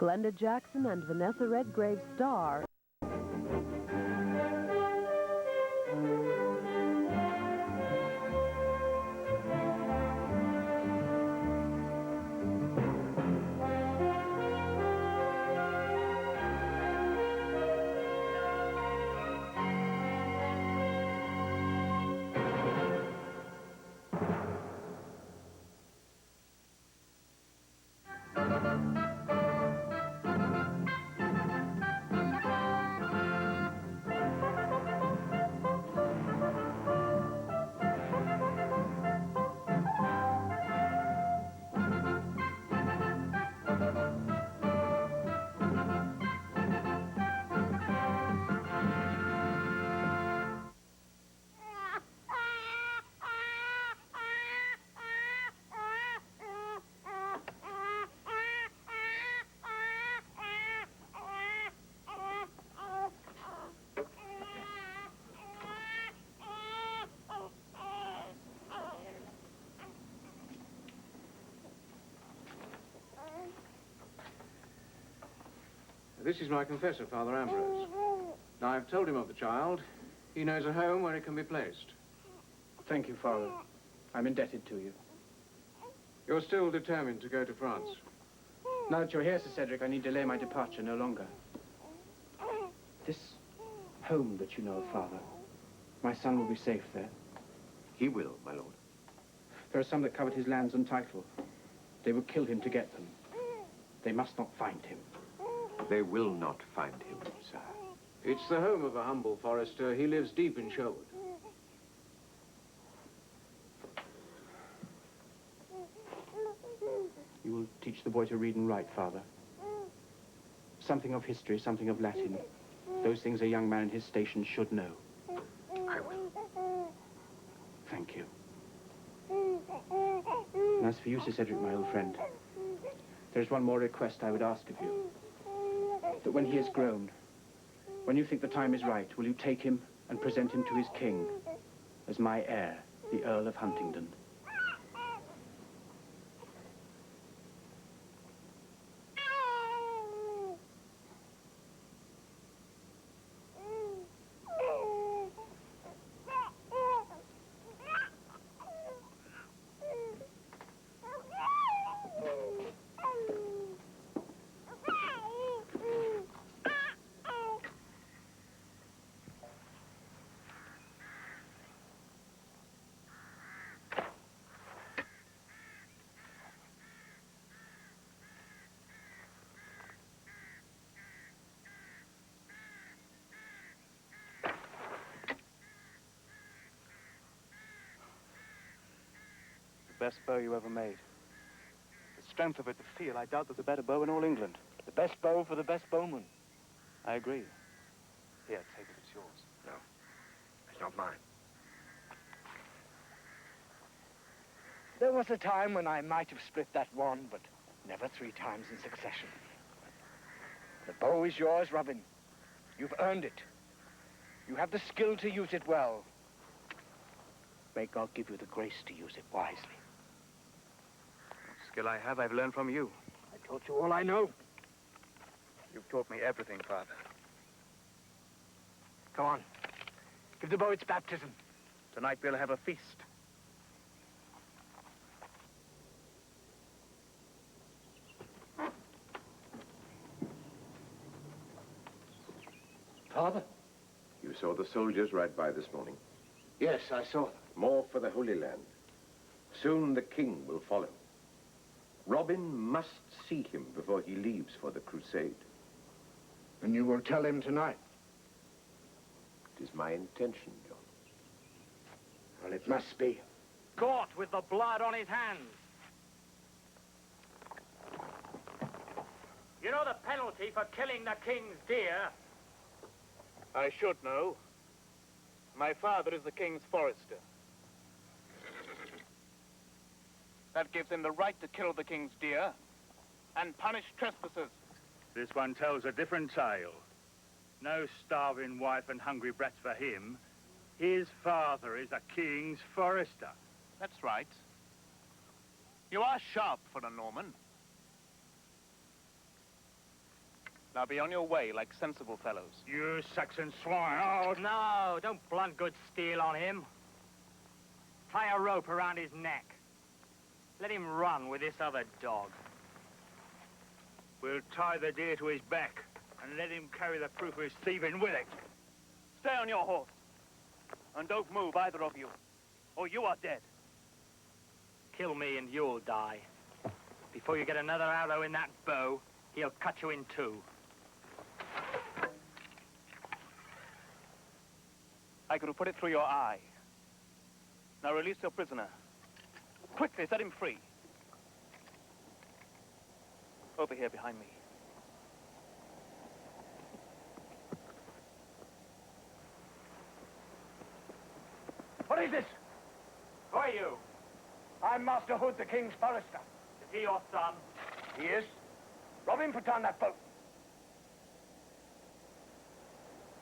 Glenda Jackson and Vanessa Redgrave star. This is my confessor, Father Ambrose. Now, I've told him of the child. He knows a home where it can be placed. Thank you, Father. I'm indebted to you. You're still determined to go to France? Now that you're here, Sir Cedric, I need delay my departure no longer. This home that you know of, Father, my son will be safe there. He will, my lord. There are some that covet his lands and title. They will kill him to get them. They must not find him. They will not find him, sir. It's the home of a humble forester. He lives deep in Sherwood. You will teach the boy to read and write, Father. Something of history, something of Latin. Those things a young man in his station should know. I will. Thank you. And as for you, Sir Cedric, my old friend, there is one more request I would ask of you. That when he is grown, when you think the time is right, will you take him and present him to his king as my heir, the Earl of Huntingdon? Best bow you ever made. The strength of it, the feel, I doubt there's a better bow in all England. The best bow for the best bowman. I agree. Here, take it, it's yours. No, it's not mine. There was a time when I might have split that wand, but never 3 times in succession. The bow is yours, Robin. You've earned it. You have the skill to use it well. May God give you the grace to use it wisely. What skill I have, I've learned from you. I taught you all I know. You've taught me everything, Father. Come on. Give the bow its baptism. Tonight we'll have a feast. Father? You saw the soldiers ride by this morning. Yes, I saw them. More for the Holy Land. Soon the king will follow. Robin must see him before he leaves for the crusade. And you will tell him tonight? It is my intention, John. Well, it must be. Caught with the blood on his hands. You know the penalty for killing the king's deer? I should know. My father is the king's forester. That gives him the right to kill the king's deer and punish trespassers. This one tells a different tale. No starving wife and hungry brats for him. His father is a king's forester. That's right. You are sharp for a Norman. Now be on your way like sensible fellows. You Saxon swine. Oh, No, don't blunt good steel on him. Tie a rope around his neck. Let him run with this other dog. we'll tie the deer to his back and let him carry the proof of his thieving with it. Stay on your horse. And don't move, either of you, or you are dead. Kill me and you'll die. Before you get another arrow in that bow, he'll cut you in two. I could have put it through your eye. Now release your prisoner. Quickly, set him free. Over here behind me. What is this? Who are you? I'm Master Hood, the King's forester. Is he your son? He is. Robin, put down that boat.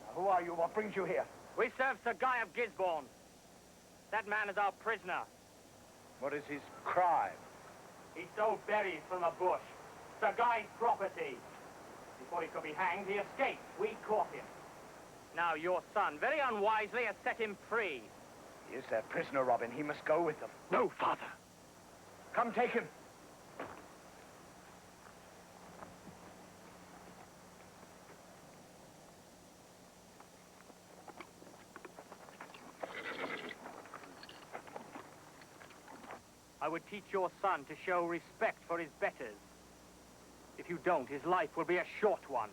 Now, who are you? What brings you here? We serve Sir Guy of Gisborne. That man is our prisoner. What is his crime? He stole berries from a bush. Sir Guy's property. Before he could be hanged, he escaped. We caught him. Now your son, very unwisely, has set him free. He is their prisoner, Robin. He must go with them. No, father. Come, take him. I would teach your son to show respect for his betters. If you don't, his life will be a short one.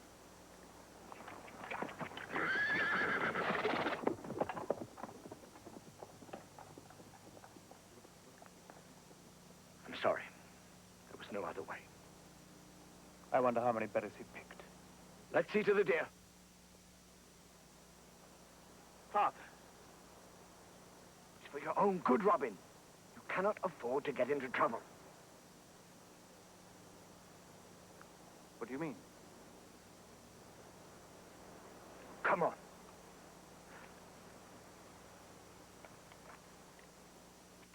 I'm sorry. There was no other way. I wonder how many betters he picked. Let's see to the deer. Father. It's for your own good, Robin. You cannot afford to get into trouble. What do you mean? Come on.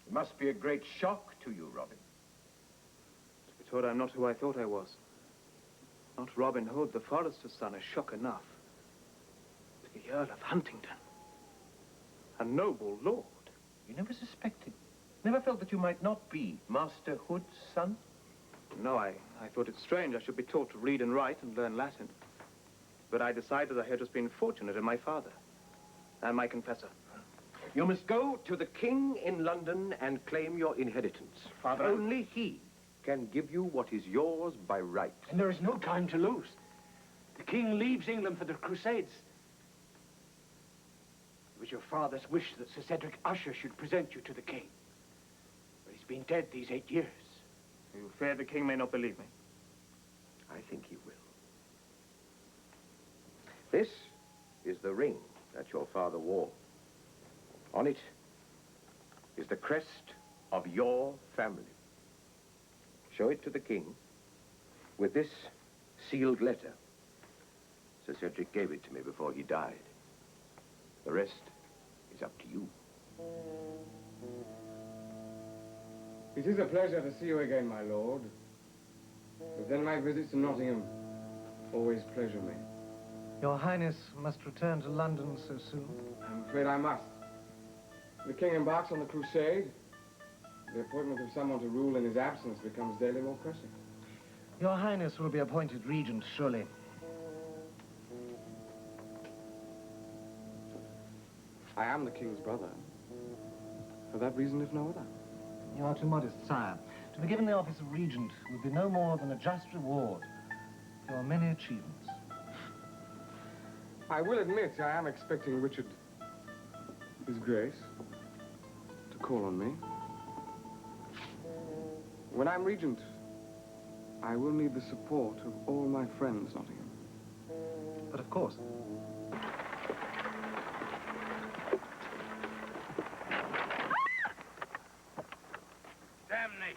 It must be a great shock to you, Robin. To be told I'm not who I thought I was. Not Robin Hood, the forester's son, is shock enough. To be Earl of Huntingdon. A noble lord. You never suspected, never felt that you might not be Master Hood's son? No, I thought it strange I should be taught to read and write and learn Latin. But I decided I had just been fortunate in my father and my confessor. You must go to the king in London and claim your inheritance. Father, Only he can give you what is yours by right. And there is no time to lose. The king leaves England for the Crusades. It was your father's wish that Sir Cedric Usher should present you to the king. But he's been dead these 8 years. you fear the king may not believe me. I think he will. This is the ring that your father wore. On it is the crest of your family. Show it to the king with this sealed letter. Sir Cedric gave it to me before he died. The rest is up to you. It is a pleasure to see you again, my lord. But then my visits to Nottingham always pleasure me. Your Highness must return to London so soon? I'm afraid I must. The king embarks on the crusade. The appointment of someone to rule in his absence becomes daily more pressing. Your Highness will be appointed regent, surely. I am the king's brother. For that reason, if no other. You are too modest, sire. To be given the office of regent would be no more than a just reward for your many achievements. I will admit I am expecting Richard, His Grace, to call on me. When I'm regent, I will need the support of all my friends, Nottingham. But of course. Damnation.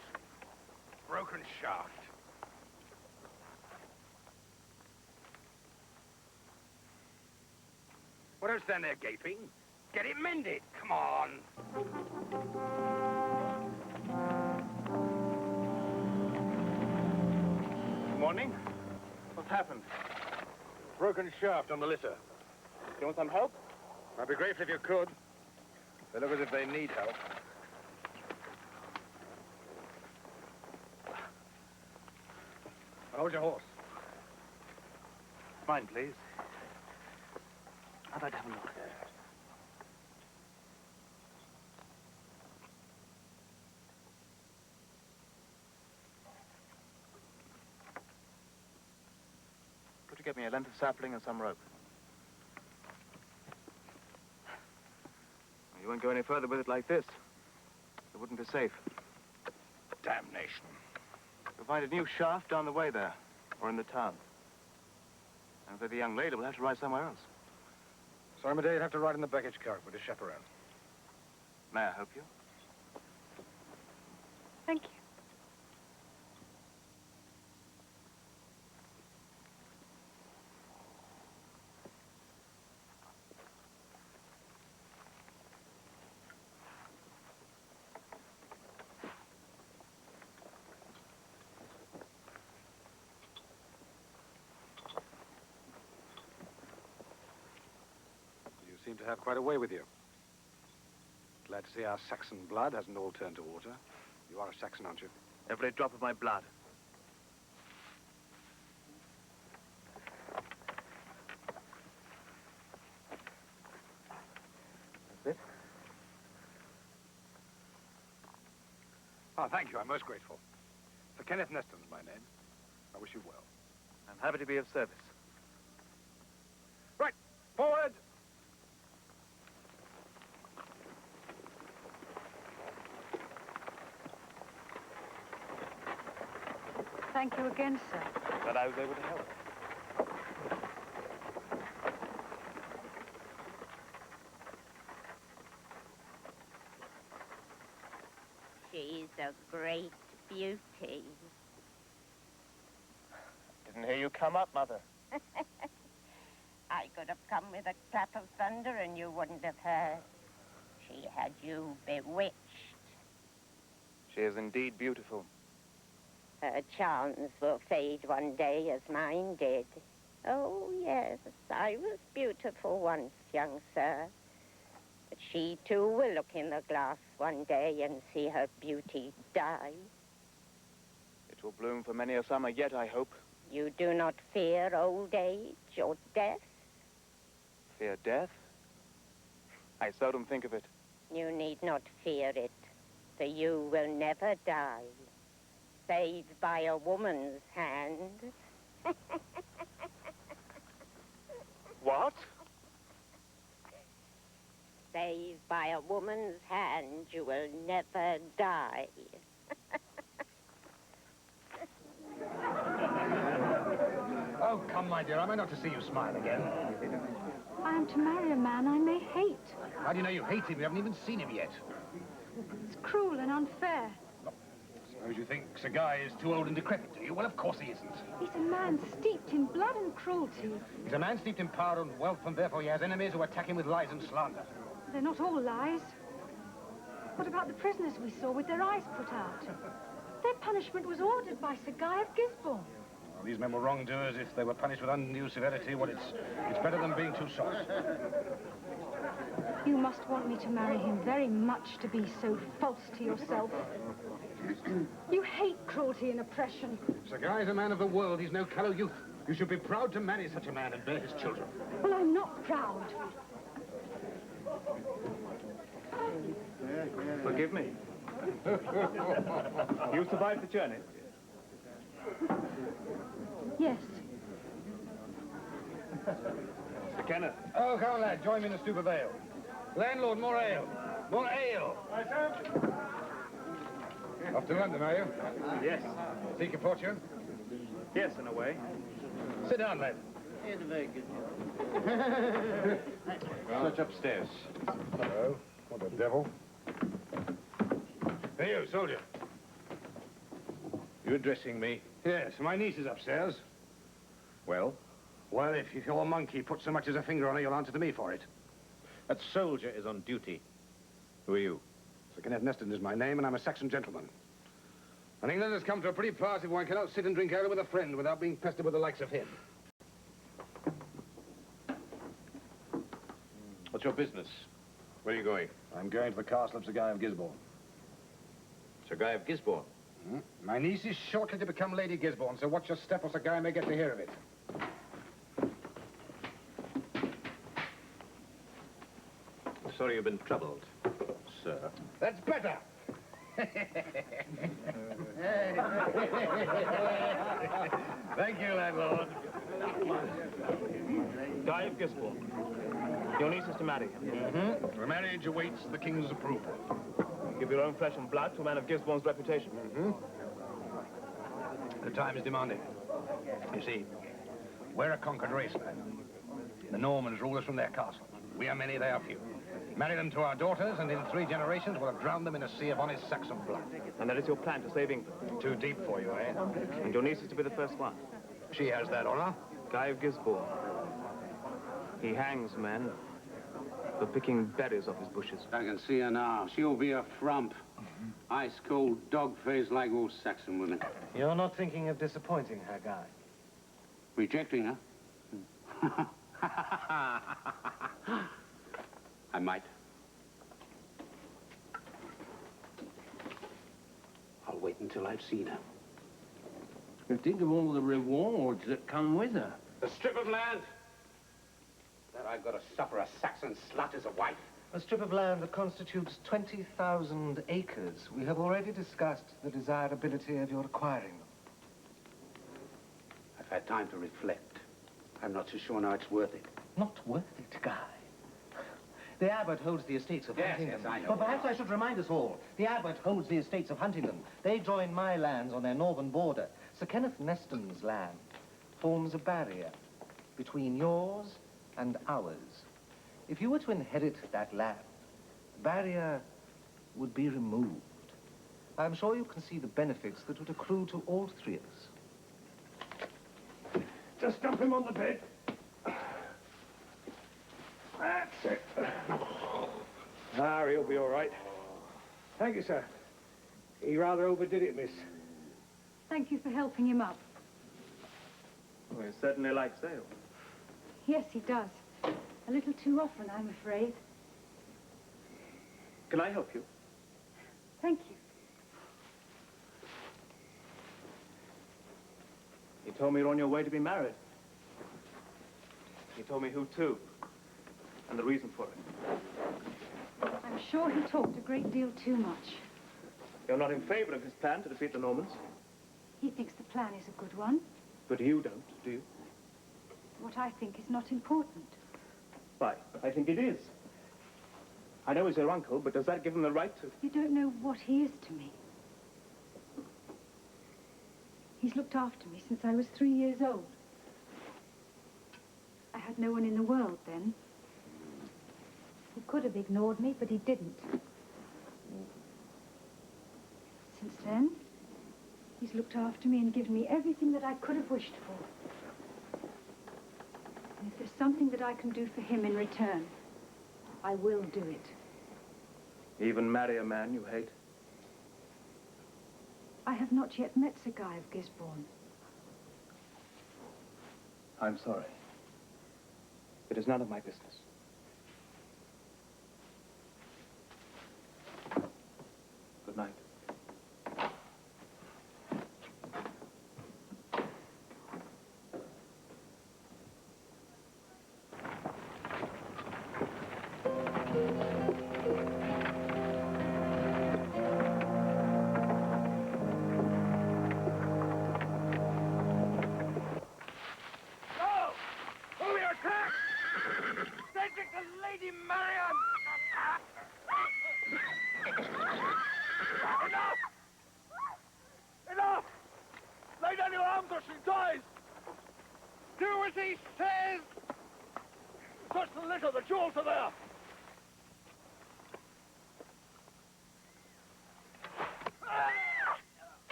Broken shaft. What else stand there gaping? Get it mended. Come on. Good morning. What's happened? broken shaft on the litter. Do you want some help? I'd be grateful if you could. They look as if they need help. Hold your horse. Mine, please. I'd like to have a look. Could you get me a length of sapling and some rope? You won't go any further with it like this. It wouldn't be safe. Damnation. You'll find a new shaft down the way there, or in the town. And for the young lady, we'll have to ride somewhere else. Sorry, my dear, you'd have to ride in the baggage cart with a chaperone. May I help you? Thank you. You seem to have quite a way with you. Glad to see our Saxon blood hasn't all turned to water. You are a Saxon, aren't you? Every drop of my blood. That's it. Oh, thank you. I'm most grateful. Sir Kenneth Neston's my name. I wish you well. I'm happy to be of service. Right. Forward! Thank you again, sir. Glad I was able to help. She's a great beauty. Didn't hear you come up, Mother. I could have come with a clap of thunder and you wouldn't have heard. She had you bewitched. She is indeed beautiful. Her charms will fade one day as mine did. Oh, yes, I was beautiful once, young sir. But she, too, will look in the glass one day and see her beauty die. It will bloom for many a summer yet, I hope. You do not fear old age or death? Fear death? I seldom think of it. You need not fear it, for you will never die. Saved by a woman's hand. What? Saved by a woman's hand, you will never die. Oh, come, my dear. Am I not to see you smile again? I am to marry a man I may hate. How do you know you hate him? You haven't even seen him yet. It's cruel and unfair. Suppose you think Sir Guy is too old and decrepit, do you? Well, of course he isn't. He's a man steeped in blood and cruelty. He's a man steeped in power and wealth, and therefore he has enemies who attack him with lies and slander. They're not all lies. What about the prisoners we saw with their eyes put out? Their punishment was ordered by Sir Guy of Gisborne. Well, these men were wrongdoers. If they were punished with undue severity, well, it's better than being too soft. You must want me to marry him very much to be so false to yourself. You hate cruelty and oppression. Sir Guy is a man of the world. He's no callow youth. You should be proud to marry such a man and bear his children. Well, I'm not proud. Forgive me. You survived the journey? Yes. Sir Kenneth. Oh, come on, lad. Join me in a stoup of ale. Landlord, more ale. More ale. Off to London, are you? Yes. Seek your fortune? Yes, in a way. Sit down, lad. Search upstairs. Hello. What the devil? Hey, you, soldier. You addressing me? Yes, my niece is upstairs. Well? Well, if your monkey puts so much as a finger on her, you'll answer to me for it. That soldier is on duty. Who are you? Sir Kenneth Neston is my name, and I'm a Saxon gentleman. And England has come to a pretty pass if one cannot sit and drink ale with a friend without being pestered with the likes of him. What's your business? Where are you going? I'm going to the castle of Sir Guy of Gisborne. Sir Guy of Gisborne? Hmm? My niece is shortly to become Lady Gisborne, so watch your step or Sir Guy may get to hear of it. Sorry you've been troubled, sir. That's better. Thank you, landlord. Guy of Gisborne. Your niece is to marry him. Mm-hmm. The marriage awaits the king's approval. Give your own flesh and blood to a man of Gisborne's reputation. Mm-hmm. The time is demanding. You see, we're a conquered race, lad. The Normans rule us from their castle. We are many, they are few. Marry them to our daughters, and in 3 generations we'll have drowned them in a sea of honest Saxon blood. And that is your plan to save England? Too deep for you, eh? And your niece is to be the first one? She has that honor. Guy of Gisborne. He hangs men for picking berries off his bushes. I can see her now. She'll be a frump. Ice-cold, dog-faced like all Saxon women. You're not thinking of disappointing her, Guy? Rejecting her? I might. I'll wait until I've seen her. You think of all the rewards that come with her. The strip of land that I've got to suffer a Saxon slut as a wife. A strip of land that constitutes 20,000 acres. We have already discussed the desirability of your acquiring them. I've had time to reflect. I'm not so sure now it's worth it. Not worth it, Guy. The abbot holds the estates of Huntingdon. Yes, I know. But perhaps I should remind us all. The abbot holds the estates of Huntingdon. They join my lands on their northern border. Sir Kenneth Neston's land forms a barrier between yours and ours. If you were to inherit that land, the barrier would be removed. I'm sure you can see the benefits that would accrue to all 3 of us. Just dump him on the bed. That's it. Ah, he'll be all right. Thank you, sir. He rather overdid it, miss. Thank you for helping him up. Well, he certainly likes ale. Yes, he does. A little too often, I'm afraid. Can I help you? Thank you. He told me you're on your way to be married. He told me who to, and the reason for it. I'm sure he talked a great deal too much. You're not in favor of his plan to defeat the Normans? He thinks the plan is a good one. But you don't, do you? What I think is not important. Why, I think it is. I know he's your uncle, but does that give him the right to... You don't know what he is to me. He's looked after me since I was 3 years old. I had no one in the world then. He could have ignored me, but he didn't. Since then, he's looked after me and given me everything that I could have wished for. And if there's something that I can do for him in return, I will do it. Even marry a man you hate? I have not yet met Sir Guy of Gisborne. I'm sorry. It is none of my business. Good night.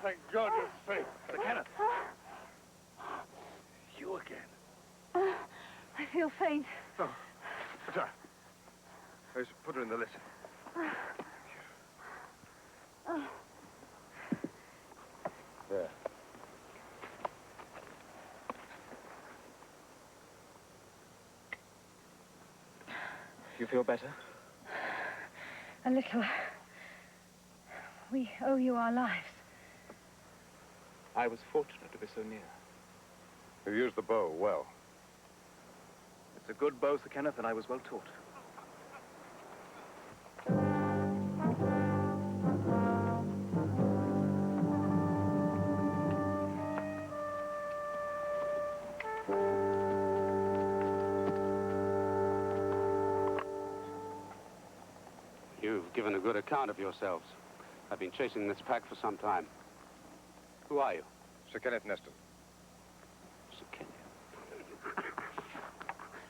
Thank God you're safe. Sir Kenneth. You again. I feel faint. Oh. Sir. Let's put her in the litter. There. You feel better? A little. We owe you our lives. I was fortunate to be so near. You used the bow well. It's a good bow, Sir Kenneth, and I was well taught. You've given a good account of yourselves. I've been chasing this pack for some time. Who are you? Sir Kenneth Neston. Sir Kenneth.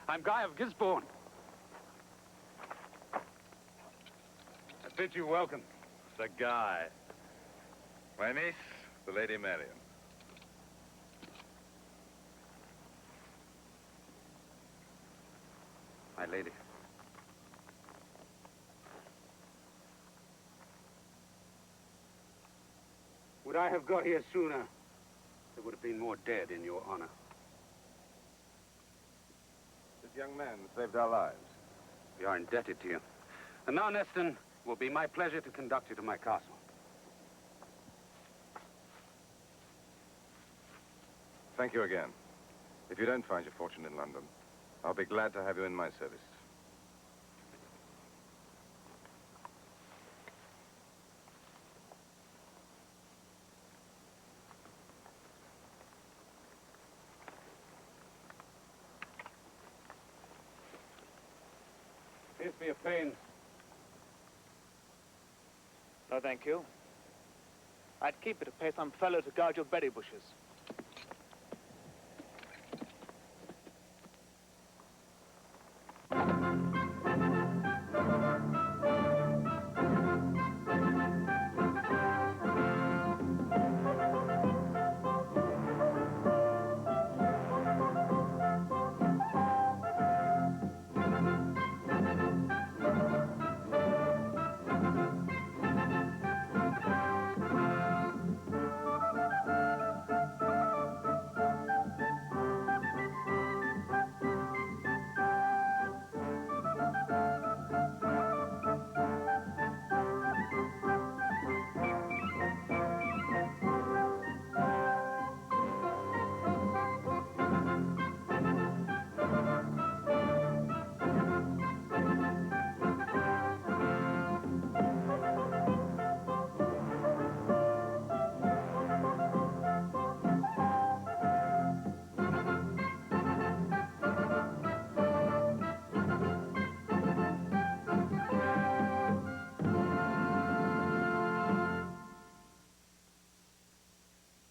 I'm Guy of Gisborne. I bid you welcome, Sir Guy. My niece, the Lady Marion. My lady. Would I have got here sooner, there would have been more dead in your honor. This young man saved our lives. We are indebted to you. And now, Neston, it will be my pleasure to conduct you to my castle. Thank you again. If you don't find your fortune in London, I'll be glad to have you in my service. Here's for your pains. No, thank you. I'd keep it to pay some fellow to guard your berry bushes.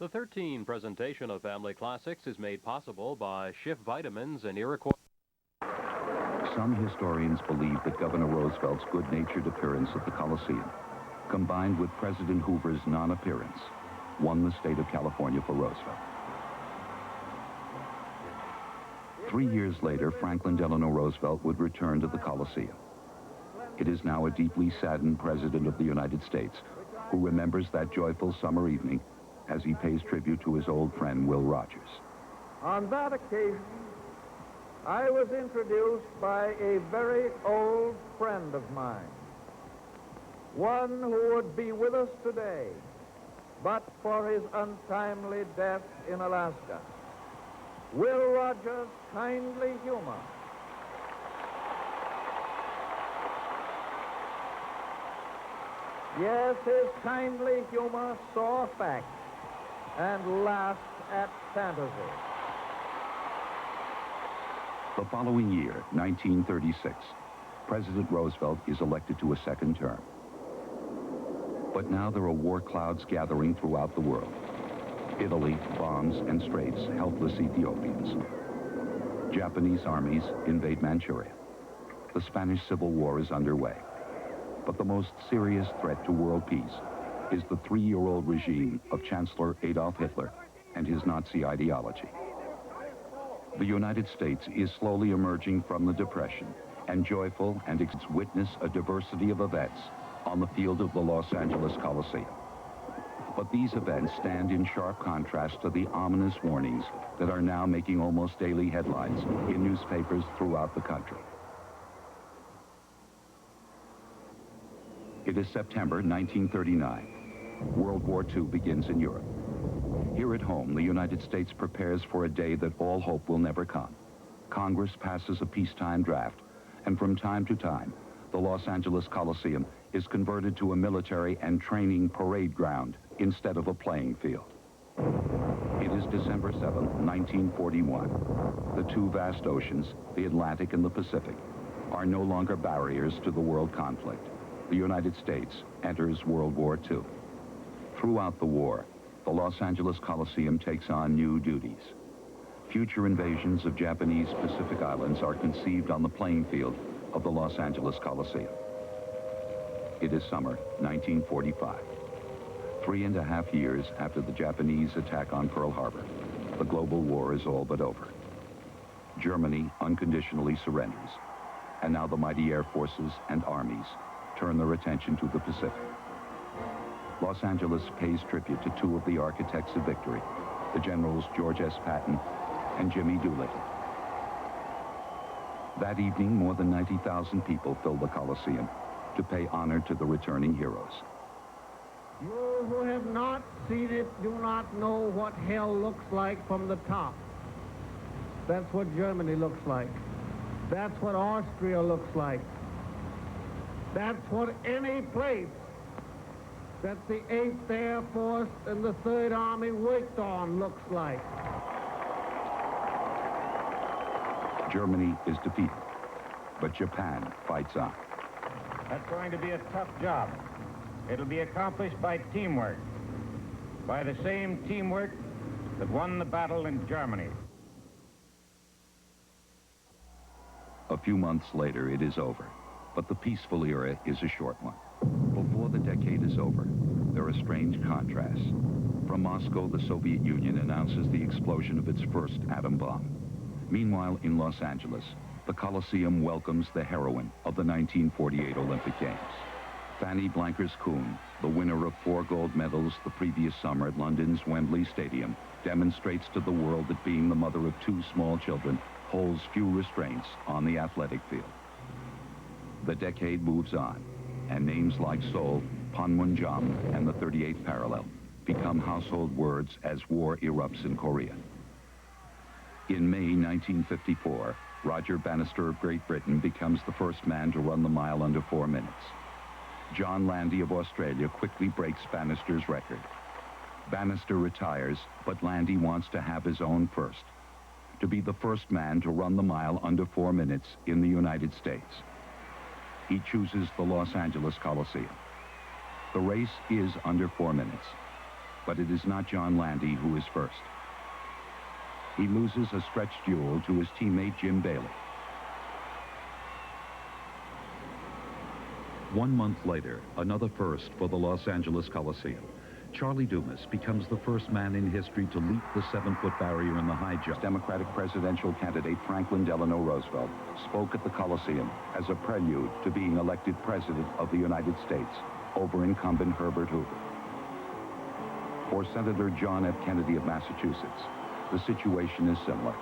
The 13 presentation of Family Classics is made possible by Schiff Vitamins and Iroquois. Some historians believe that Governor Roosevelt's good-natured appearance at the Coliseum, combined with President Hoover's non-appearance, won the state of California for Roosevelt. 3 years later, Franklin Delano Roosevelt would return to the Coliseum. It is now a deeply saddened President of the United States who remembers that joyful summer evening as he pays tribute to his old friend, Will Rogers. On that occasion, I was introduced by a very old friend of mine, one who would be with us today, but for his untimely death in Alaska. Will Rogers' kindly humor. Yes, his kindly humor saw fact and laughed at fantasy. The following year, 1936, President Roosevelt is elected to a second term. But now there are war clouds gathering throughout the world. Italy bombs and strafes helpless Ethiopians. Japanese armies invade Manchuria. The Spanish Civil War is underway. But the most serious threat to world peace is the 3-year-old regime of Chancellor Adolf Hitler and his Nazi ideology. The United States is slowly emerging from the Depression and joyful, and witness a diversity of events on the field of the Los Angeles Coliseum. But these events stand in sharp contrast to the ominous warnings that are now making almost daily headlines in newspapers throughout the country. It is September 1939. World War II begins in Europe. Here at home, the United States prepares for a day that all hope will never come. Congress passes a peacetime draft, and from time to time, the Los Angeles Coliseum is converted to a military and training parade ground instead of a playing field. It is December 7, 1941. The two vast oceans, the Atlantic and the Pacific, are no longer barriers to the world conflict. The United States enters World War II. Throughout the war, the Los Angeles Coliseum takes on new duties. Future invasions of Japanese Pacific Islands are conceived on the playing field of the Los Angeles Coliseum. It is summer 1945. 3.5 years after the Japanese attack on Pearl Harbor, the global war is all but over. Germany unconditionally surrenders, and now the mighty air forces and armies turn their attention to the Pacific. Los Angeles pays tribute to two of the architects of victory, the generals George S. Patton and Jimmy Doolittle. That evening, more than 90,000 people filled the Coliseum to pay honor to the returning heroes. You who have not seen it do not know what hell looks like from the top. That's what Germany looks like. That's what Austria looks like. That's what any place that the 8th Air Force and the 3rd Army worked on looks like. Germany is defeated, but Japan fights on. That's going to be a tough job. It'll be accomplished by teamwork, by the same teamwork that won the battle in Germany. A few months later, it is over, but the peaceful era is a short one. Before the decade is over, there are strange contrasts. From Moscow, the Soviet Union announces the explosion of its first atom bomb. Meanwhile, in Los Angeles, the Coliseum welcomes the heroine of the 1948 Olympic Games. Fanny Blankers-Koen, the winner of 4 gold medals the previous summer at London's Wembley Stadium, demonstrates to the world that being the mother of 2 small children holds few restraints on the athletic field. The decade moves on, and names like Seoul, Panmunjom, and the 38th parallel become household words as war erupts in Korea. In May 1954, Roger Bannister of Great Britain becomes the first man to run the mile under 4 minutes. John Landy of Australia quickly breaks Bannister's record. Bannister retires, but Landy wants to have his own first, to be the first man to run the mile under 4 minutes in the United States. He chooses the Los Angeles Coliseum. The race is under 4 minutes, but it is not John Landy who is first. He loses a stretch duel to his teammate Jim Bailey. 1 month later, another first for the Los Angeles Coliseum. Charlie Dumas becomes the first man in history to leap the 7-foot barrier in the high jump. Democratic presidential candidate Franklin Delano Roosevelt spoke at the Coliseum as a prelude to being elected president of the United States over incumbent Herbert Hoover. For Senator John F. Kennedy of Massachusetts, the situation is similar.